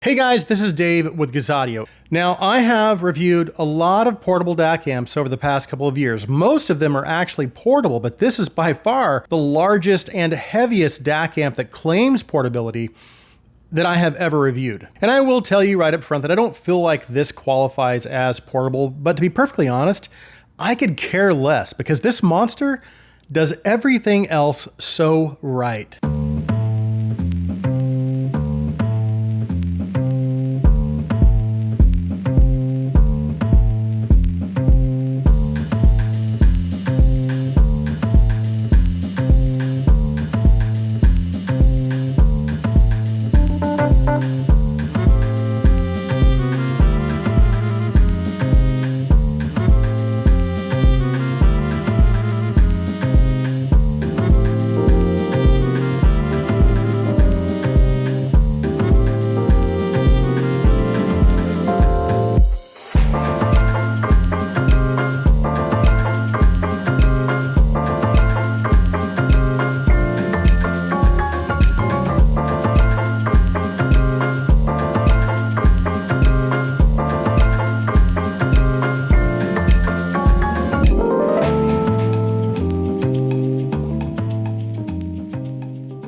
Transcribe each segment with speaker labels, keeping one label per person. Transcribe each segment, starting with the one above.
Speaker 1: Hey guys, this is Dave with Gazaudio. Now, I have reviewed a lot of portable DAC amps over the past couple of years. Most of them are actually portable, but this is by far the largest and heaviest DAC amp that claims portability that I have ever reviewed. And I will tell you right up front that I don't feel like this qualifies as portable, but to be perfectly honest, I could care less because this monster does everything else so right.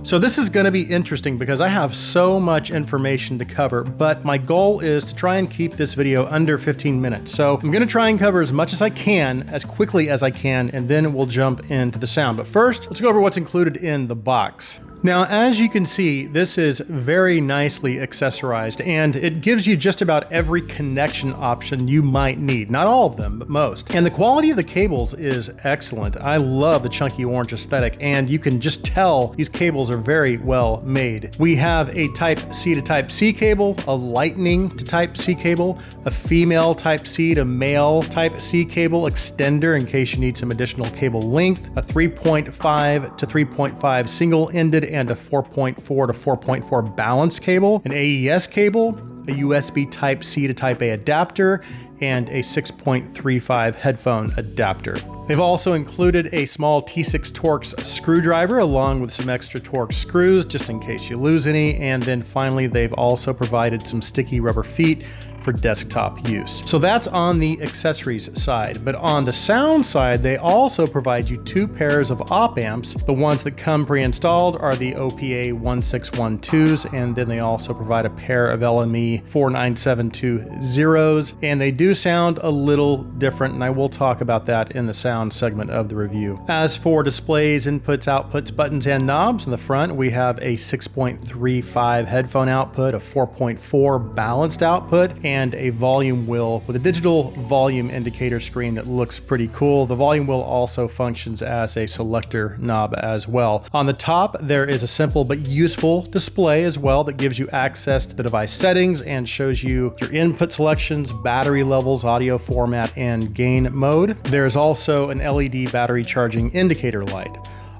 Speaker 1: So this is going to be interesting because I have so much information to cover, but my goal is to try and keep this video under 15 minutes. So I'm going to try and cover as much as I can, as quickly as I can, and then we'll jump into the sound. But first, let's go over what's included in the box. Now, as you can see, this is very nicely accessorized, and it gives you just about every connection option you might need. Not all of them, but most. And the quality of the cables is excellent. I love the chunky orange aesthetic, and you can just tell these cables are very well made. We have a Type C to Type C cable, a Lightning to Type C cable, a female Type C to male Type C cable extender in case you need some additional cable length, a 3.5 to 3.5 single-ended and a 4.4 to 4.4 balanced cable, an AES cable, a USB Type C to Type A adapter, and a 6.35 headphone adapter. They've also included a small T6 Torx screwdriver along with some extra Torx screws just in case you lose any, and then finally they've also provided some sticky rubber feet for desktop use. So that's on the accessories side, but on the sound side, they also provide you two pairs of op amps. The ones that come pre-installed are the OPA 1612s, and then they also provide a pair of LME 4972s, and they do sound a little different, and I will talk about that in the sound segment of the review. As for displays, inputs, outputs, buttons, and knobs, in the front we have a 6.35 headphone output, a 4.4 balanced output, and a volume wheel with a digital volume indicator screen that looks pretty cool. The volume wheel also functions as a selector knob as well. On the top, there is a simple but useful display as well that gives you access to the device settings and shows you your input selections, battery levels, audio format, and gain mode. There's also an LED battery charging indicator light.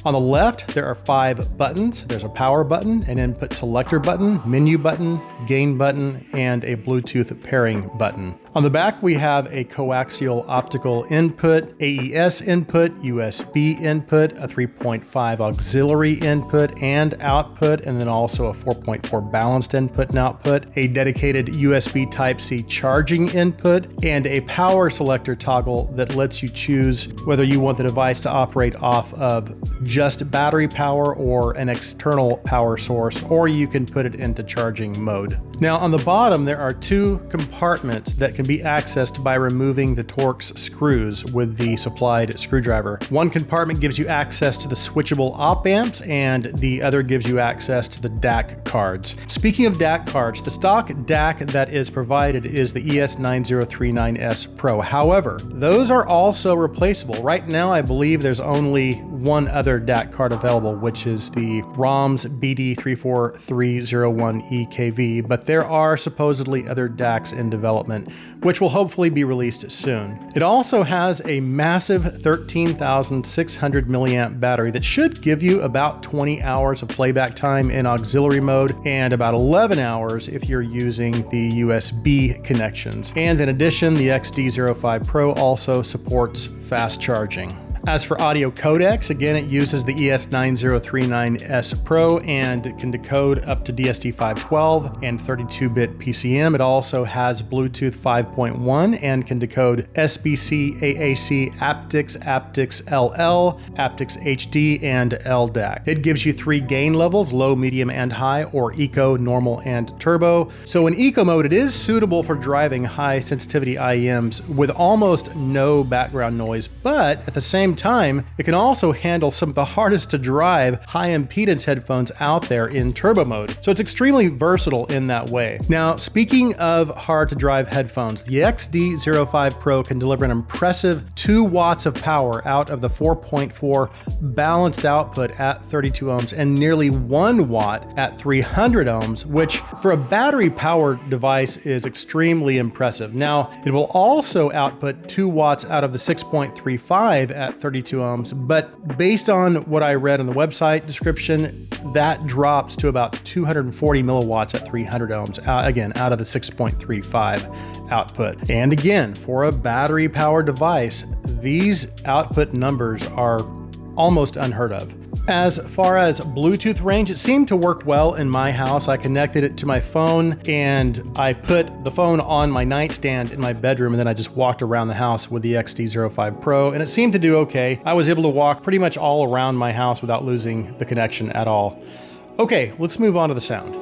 Speaker 1: On the left, there are 5 buttons. There's a power button, an input selector button, menu button, gain button, and a Bluetooth pairing button. On the back, we have a coaxial optical input, AES input, USB input, a 3.5 auxiliary input and output, and then also a 4.4 balanced input and output, a dedicated USB Type-C charging input, and a power selector toggle that lets you choose whether you want the device to operate off of just battery power or an external power source, or you can put it into charging mode. Now on the bottom, there are 2 compartments that can be accessed by removing the Torx screws with the supplied screwdriver. One compartment gives you access to the switchable op amps, and the other gives you access to the DAC cards. Speaking of DAC cards, the stock DAC that is provided is the ES9039S Pro. However, those are also replaceable. Right now, I believe there's only one other DAC card available, which is the ROMS BD34301EKV, but there are supposedly other DACs in development, which will hopefully be released soon. It also has a massive 13,600 milliamp battery that should give you about 20 hours of playback time in auxiliary mode and about 11 hours if you're using the USB connections. And in addition, the XDUOO Pro also supports fast charging. As for audio codecs, again, it uses the ES9039S Pro and it can decode up to DSD512 and 32-bit PCM. It also has Bluetooth 5.1 and can decode SBC, AAC, aptX, aptX LL, aptX HD, and LDAC. It gives you 3 gain levels, low, medium, and high, or eco, normal, and turbo. So in eco mode, it is suitable for driving high sensitivity IEMs with almost no background noise, but at the same time, it can also handle some of the hardest to drive high impedance headphones out there in turbo mode. So it's extremely versatile in that way. Now, speaking of hard to drive headphones, the XDUOO Pro can deliver an impressive 2 watts of power out of the 4.4 balanced output at 32 ohms and nearly 1 watt at 300 ohms, which for a battery powered device is extremely impressive. Now, it will also output 2 watts out of the 6.35 at 32 ohms, but based on what I read on the website description, that drops to about 240 milliwatts at 300 ohms, again, out of the 6.35 output. And again, for a battery powered device, these output numbers are almost unheard of. As far as Bluetooth range, it seemed to work well in my house. I connected it to my phone and I put the phone on my nightstand in my bedroom, and then I just walked around the house with the XDUOO Pro, and it seemed to do okay. I was able to walk pretty much all around my house without losing the connection at all. Okay, let's move on to the sound.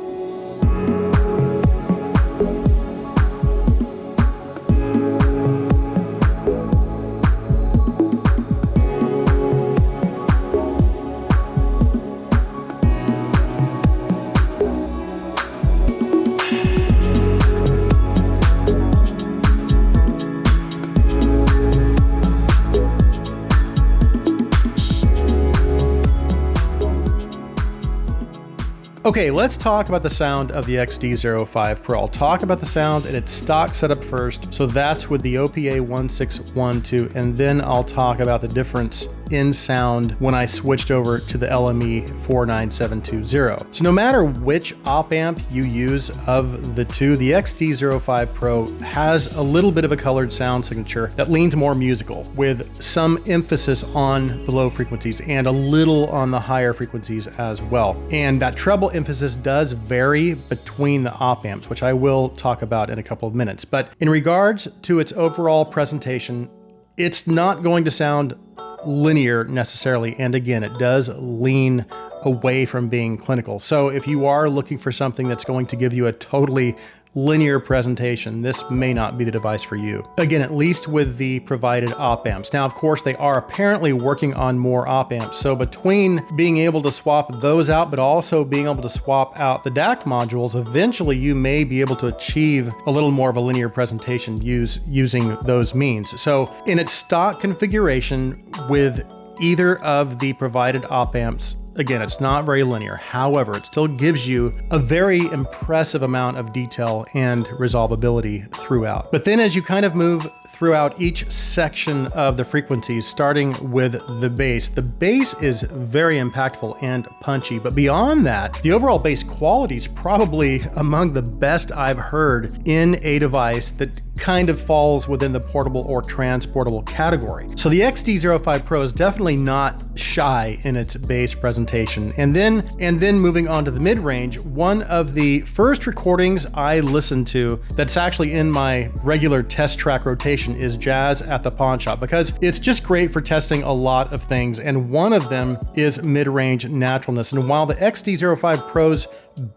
Speaker 1: Okay, let's talk about the sound of the XDUOO Pro. I'll talk about the sound in its stock setup first. So that's with the OPA 1612, and then I'll talk about the difference in sound when I switched over to the LME 49720. So no matter which op amp you use of the two, the XDUOO Pro has a little bit of a colored sound signature that leans more musical, with some emphasis on the low frequencies and a little on the higher frequencies as well. And that treble emphasis does vary between the op amps, which I will talk about in a couple of minutes. But in regards to its overall presentation, it's not going to sound linear necessarily, and again, it does lean away from being clinical. So if you are looking for something that's going to give you a totally linear presentation, this may not be the device for you. Again, at least with the provided op amps. Now, of course, they are apparently working on more op amps. So between being able to swap those out, but also being able to swap out the DAC modules, eventually you may be able to achieve a little more of a linear presentation using those means. So in its stock configuration with either of the provided op amps, again, it's not very linear. However, it still gives you a very impressive amount of detail and resolvability throughout. But then as you kind of move throughout each section of the frequencies, starting with the bass is very impactful and punchy. But beyond that, the overall bass quality is probably among the best I've heard in a device that kind of falls within the portable or transportable category. So the XDUOO Pro is definitely not shy in its bass presentation. And then moving on to the mid-range, one of the first recordings I listened to that's actually in my regular test track rotation is Jazz at the Pawn Shop, because it's just great for testing a lot of things, and one of them is mid-range naturalness. And while the XDUOO Pro's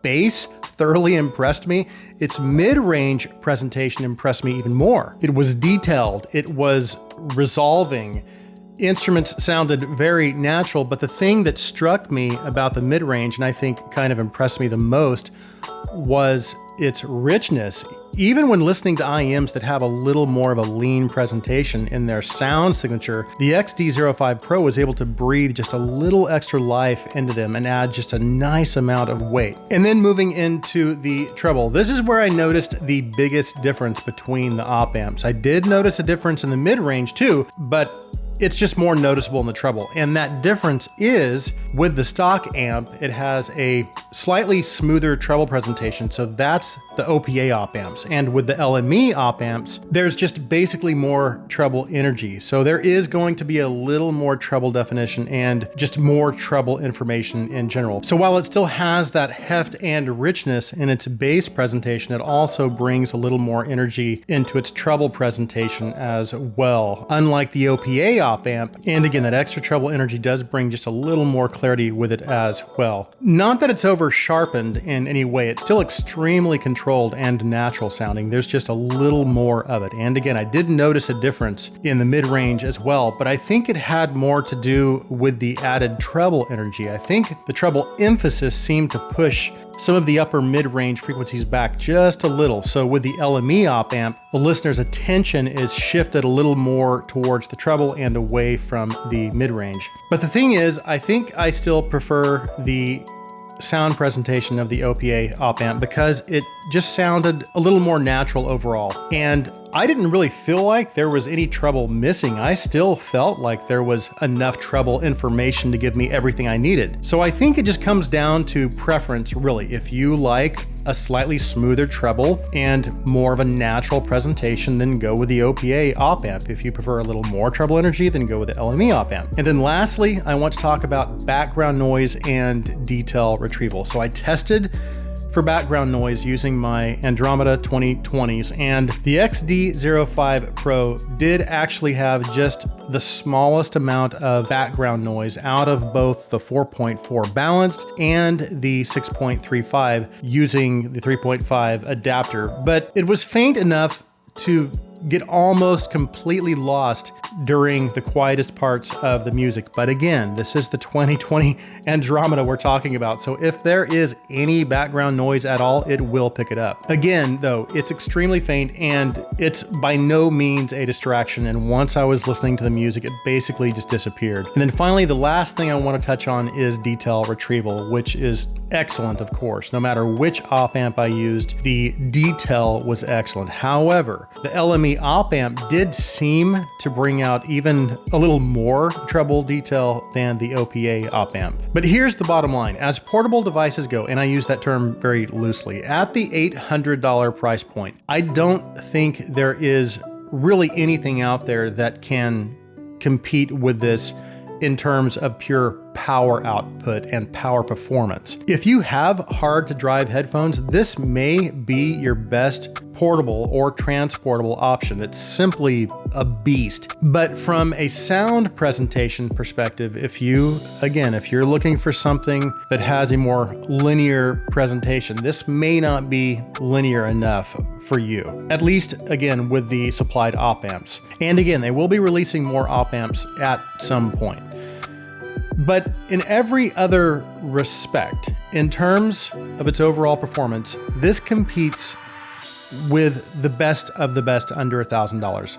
Speaker 1: bass thoroughly impressed me, its mid-range presentation impressed me even more. It was detailed, it was resolving, instruments sounded very natural, but the thing that struck me about the mid-range, and I think kind of impressed me the most, was its richness. Even when listening to IEMs that have a little more of a lean presentation in their sound signature, the XDUOO Pro was able to breathe just a little extra life into them and add just a nice amount of weight. And then moving into the treble, this is where I noticed the biggest difference between the op amps. I did notice a difference in the mid-range too, but it's just more noticeable in the treble. And that difference is with the stock amp, it has a slightly smoother treble presentation. So that's the OPA op amps. And with the LME op amps, there's just basically more treble energy. So there is going to be a little more treble definition and just more treble information in general. So while it still has that heft and richness in its bass presentation, it also brings a little more energy into its treble presentation as well. Unlike the OPA op amp, and again, that extra treble energy does bring just a little more clarity with it as well. Not that it's over sharpened in any way, it's still extremely controlled and natural sounding. There's just a little more of it. And again, I did notice a difference in the mid-range as well, but I think it had more to do with the added treble energy. I think the treble emphasis seemed to push some of the upper mid-range frequencies back just a little. So with the LME op amp, the listener's attention is shifted a little more towards the treble and away from the mid-range. But the thing is, I think I still prefer the sound presentation of the OPA op amp because it just sounded a little more natural overall. And I didn't really feel like there was any treble missing. I still felt like there was enough treble information to give me everything I needed. So I think it just comes down to preference, really. If you like a slightly smoother treble and more of a natural presentation, then go with the OPA op amp. If you prefer a little more treble energy, then go with the LME op amp. And then lastly, I want to talk about background noise and detail retrieval. So I tested for background noise using my Andromeda 2020s, and the XDUOO Pro did actually have just the smallest amount of background noise out of both the 4.4 balanced and the 6.35 using the 3.5 adapter, but it was faint enough to get almost completely lost during the quietest parts of the music. But again, this is the 2020 Andromeda we're talking about, so if there is any background noise at all, it will pick it up. Again, though, it's extremely faint and it's by no means a distraction, and once I was listening to the music, it basically just disappeared. And then finally, the last thing I want to touch on is detail retrieval, which is excellent, of course. No matter which op amp I used, the detail was excellent. However, the LME op amp did seem to bring out even a little more treble detail than the OPA op amp. But here's the bottom line. As portable devices go, and I use that term very loosely, at the $800 price point, I don't think there is really anything out there that can compete with this in terms of pure power output and power performance. If you have hard to drive headphones, this may be your best portable or transportable option. It's simply a beast. But from a sound presentation perspective, if you're looking for something that has a more linear presentation, this may not be linear enough for you, at least again with the supplied op amps. And again, they will be releasing more op amps at some point. But in every other respect, in terms of its overall performance, this competes with the best of the best under $1,000.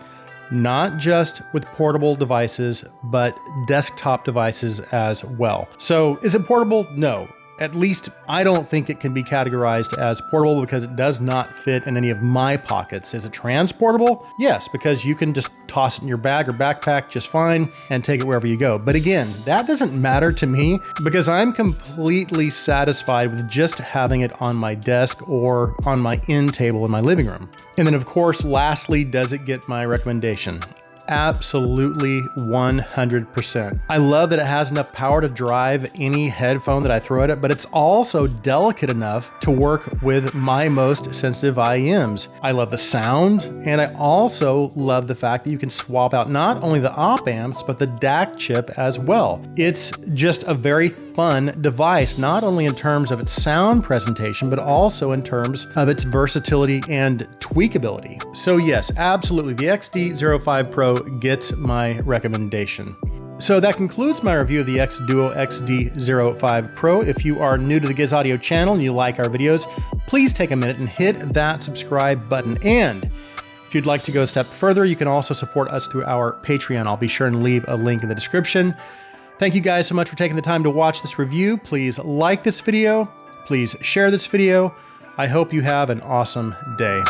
Speaker 1: Not just with portable devices, but desktop devices as well. So is it portable? No. At least I don't think it can be categorized as portable because it does not fit in any of my pockets. Is it transportable? Yes, because you can just toss it in your bag or backpack just fine and take it wherever you go. But again, that doesn't matter to me because I'm completely satisfied with just having it on my desk or on my end table in my living room. And then of course, lastly, does it get my recommendation? Absolutely 100%. I love that it has enough power to drive any headphone that I throw at it, but it's also delicate enough to work with my most sensitive IEMs. I love the sound, and I also love the fact that you can swap out not only the op amps, but the DAC chip as well. It's just a very fun device, not only in terms of its sound presentation, but also in terms of its versatility and tweakability. So yes, absolutely, the XDUOO Pro gets my recommendation. So that concludes my review of the XDUOO XD05 Pro. If you are new to the Giz Audio channel and you like our videos, please take a minute and hit that subscribe button. And if you'd like to go a step further, you can also support us through our Patreon. I'll be sure and leave a link in the description. Thank you guys so much for taking the time to watch this review. Please like this video. Please share this video. I hope you have an awesome day.